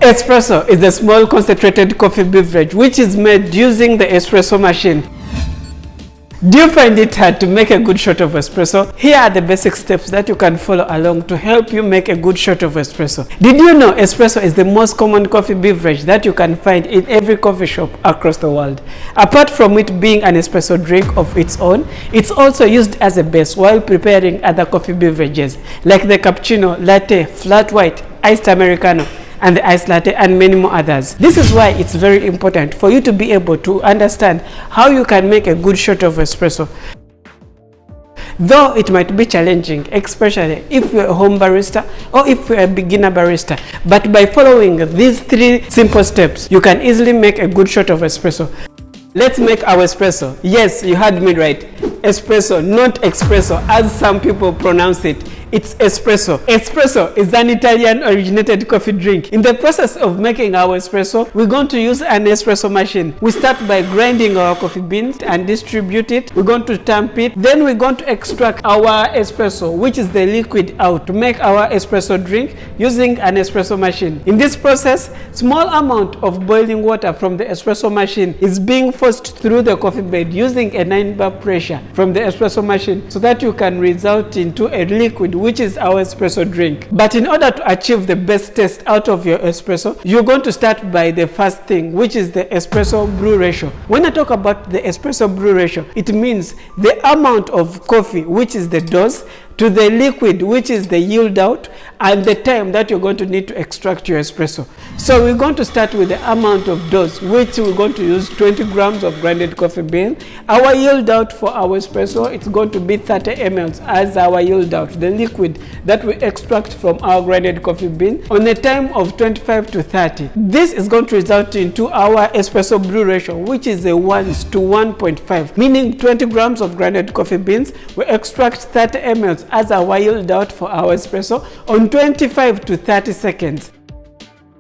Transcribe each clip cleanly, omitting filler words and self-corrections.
Espresso is a small concentrated coffee beverage which is made using the espresso machine. Do you find it hard to make a good shot of espresso? Here are the basic steps that you can follow along to help you make a good shot of espresso. Did you know espresso is the most common coffee beverage that you can find in every coffee shop across the world? Apart from it being an espresso drink of its own, it's also used as a base while preparing other coffee beverages like the cappuccino, latte, flat white, iced americano, and the iced latte, and many more others. This is why it's very important for you to be able to understand how you can make a good shot of espresso. Though it might be challenging, especially if you're a home barista or if you're a beginner barista, but by following these 3 simple steps, you can easily make a good shot of espresso. Let's make our espresso. Yes, you heard me right. Espresso, not espresso as some people pronounce it. It's espresso. Espresso is an Italian originated coffee drink. In the process of making our espresso, we're going to use an espresso machine. We start by grinding our coffee beans and distribute it. We're going to tamp it. Then we're going to extract our espresso, which is the liquid, out to make our espresso drink using an espresso machine. In this process, small amount of boiling water from the espresso machine is being forced through the coffee bed using a 9 bar pressure from the espresso machine so that you can result into a liquid, which is our espresso drink. But in order to achieve the best taste out of your espresso, you're going to start by the first thing, which is the espresso brew ratio. When I talk about the espresso brew ratio, it means the amount of coffee, which is the dose, to the liquid, which is the yield out, and the time that you're going to need to extract your espresso. So we're going to start with the amount of dose, which we're going to use 20 grams of grinded coffee bean. Our yield out for our espresso, it's going to be 30 ml as our yield out, the liquid that we extract from our grinded coffee bean, on a time of 25 to 30. This is going to result into our espresso brew ratio, which is a 1 to 1.5, meaning 20 grams of grinded coffee beans, we extract 30 ml as our yield out for our espresso on 25 to 30 seconds.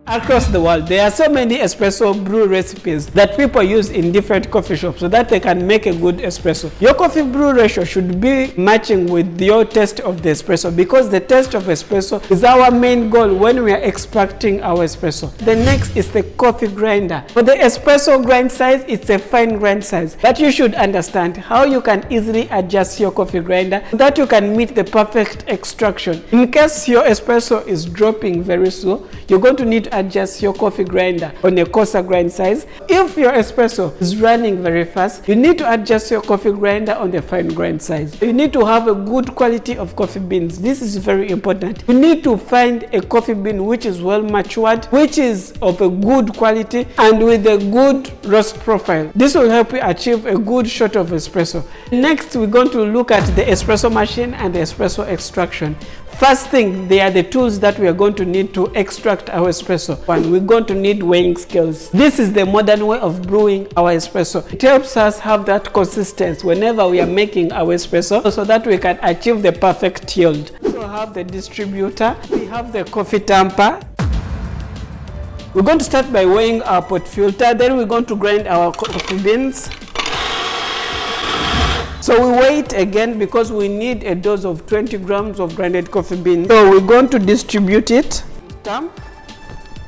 Across the world, there are so many espresso brew recipes that people use in different coffee shops so that they can make a good espresso. Your coffee brew ratio should be matching with your taste of the espresso, because the taste of espresso is our main goal when we are extracting our espresso. The next is the coffee grinder. For the espresso grind size, it's a fine grind size, but you should understand how you can easily adjust your coffee grinder so that you can meet the perfect extraction. In case your espresso is dropping very slow, you're going to need to adjust your coffee grinder on a coarser grind size. If your espresso is running very fast, you need to adjust your coffee grinder on the fine grind size. You need to have a good quality of coffee beans. This is very important. You need to find a coffee bean which is well matured, which is of a good quality and with a good roast profile. This will help you achieve a good shot of espresso. Next, we're going to look at the espresso machine and the espresso extraction. First thing, they are the tools that we are going to need to extract our espresso. One, we're going to need weighing scales. This is the modern way of brewing our espresso. It helps us have that consistency whenever we are making our espresso so that we can achieve the perfect yield. We have the distributor, we have the coffee tamper. We're going to start by weighing our pot filter, then we're going to grind our coffee beans. So we weigh it again because we need a dose of 20 grams of grinded coffee beans. So we're going to distribute it. Tamp.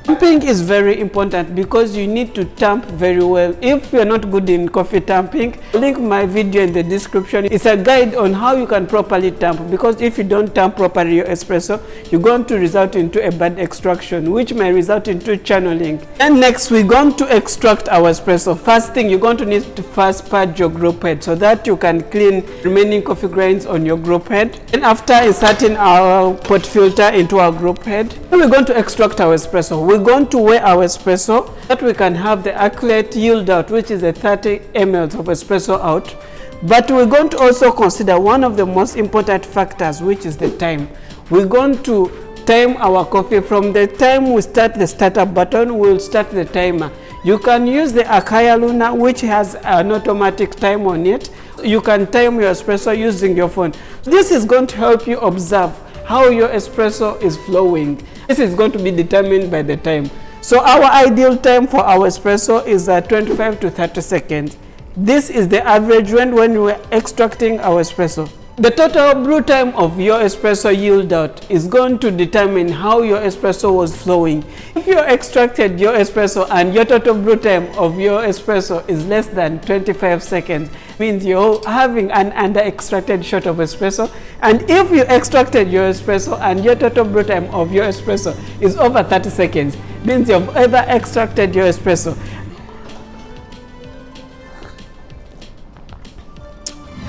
Tamping is very important because you need to tamp very well. If you're not good in coffee tamping, link my video in the description. It's a guide on how you can properly tamp, because if you don't tamp properly your espresso, you're going to result into a bad extraction, which may result into channeling. And next, we're going to extract our espresso. First thing, you're going to need to first purge your group head so that you can clean remaining coffee grains on your group head. And after inserting our pot filter into our group head, then we're going to extract our espresso. We're going to weigh our espresso so that we can have the accurate yield out, which is a 30 ml of espresso out. But we're going to also consider one of the most important factors, which is the time. We're going to time our coffee. From the time we start the startup button, we'll start the timer. You can use the Akaya Luna, which has an automatic time on it. You can time your espresso using your phone. This is going to help you observe how your espresso is flowing. This is going to be determined by the time. So our ideal time for our espresso is 25 to 30 seconds. This is the average when we're extracting our espresso. The total brew time of your espresso yield out is going to determine how your espresso was flowing. If you extracted your espresso and your total brew time of your espresso is less than 25 seconds, means you're having an under extracted shot of espresso. And if you extracted your espresso and your total brew time of your espresso is over 30 seconds, means you've ever extracted your espresso.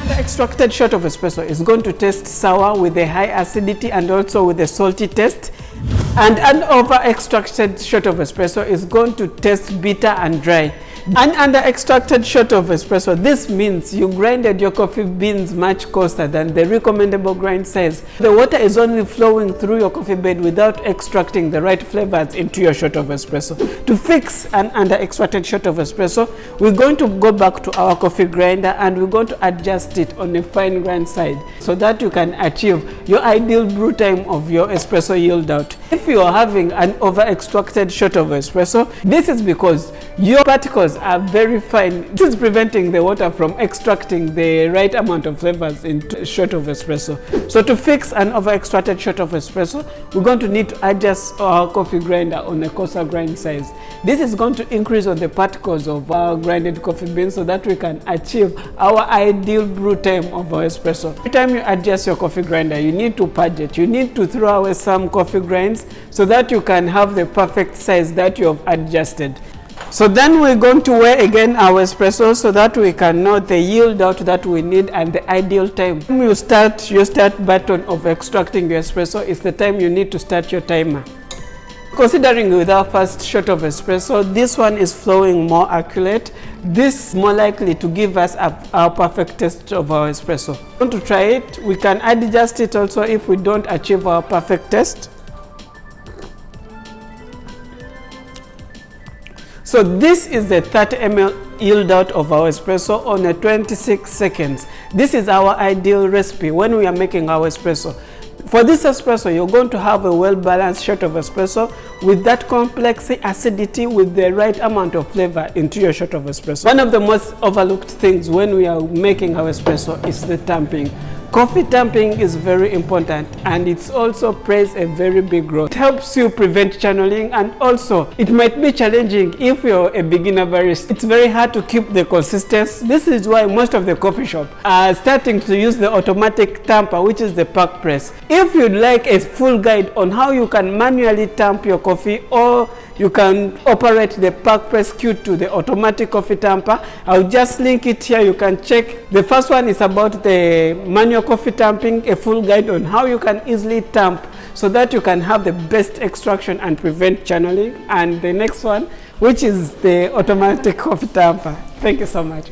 The extracted shot of espresso is going to taste sour with a high acidity and also with a salty taste, and an over extracted shot of espresso is going to taste bitter and dry. An under extracted shot of espresso, this means you grinded your coffee beans much coarser than the recommendable grind size. The water is only flowing through your coffee bed without extracting the right flavors into your shot of espresso. To fix an under extracted shot of espresso, we're going to go back to our coffee grinder and we're going to adjust it on a fine grind side so that you can achieve your ideal brew time of your espresso yield out. If you are having an over extracted shot of espresso, this is because your particles are very fine. This is preventing the water from extracting the right amount of flavors into a shot of espresso. So to fix an over extracted shot of espresso, we're going to need to adjust our coffee grinder on a coarser grind size. This is going to increase on the particles of our grinded coffee beans so that we can achieve our ideal brew time of our espresso. Every time you adjust your coffee grinder, you need to purge it. You need to throw away some coffee grinds so that you can have the perfect size that you have adjusted. So then we're going to weigh again our espresso so that we can know the yield out that we need and the ideal time. When you start your start button of extracting your espresso, it's the time you need to start your timer. Considering with our first shot of espresso, this one is flowing more accurate. This is more likely to give us our perfect taste of our espresso. If we want to try it, we can adjust it also if we don't achieve our perfect taste. So this is the 30 ml yield out of our espresso on a 26 seconds. This is our ideal recipe when we are making our espresso. For this espresso, you're going to have a well-balanced shot of espresso with that complex acidity with the right amount of flavor into your shot of espresso. One of the most overlooked things when we are making our espresso is the tamping. Coffee tamping is very important and it also plays a very big role. It helps you prevent channeling, and also it might be challenging if you're a beginner barista. It's very hard to keep the consistency. This is why most of the coffee shops are starting to use the automatic tamper, which is the pack press. If you'd like a full guide on how you can manually tamp your coffee, or you can operate the pack press queue to the automatic coffee tamper, I'll just link it here. You can check. The first one is about the manual coffee tamping, a full guide on how you can easily tamp so that you can have the best extraction and prevent channeling. And the next one, which is the automatic coffee tamper. Thank you so much.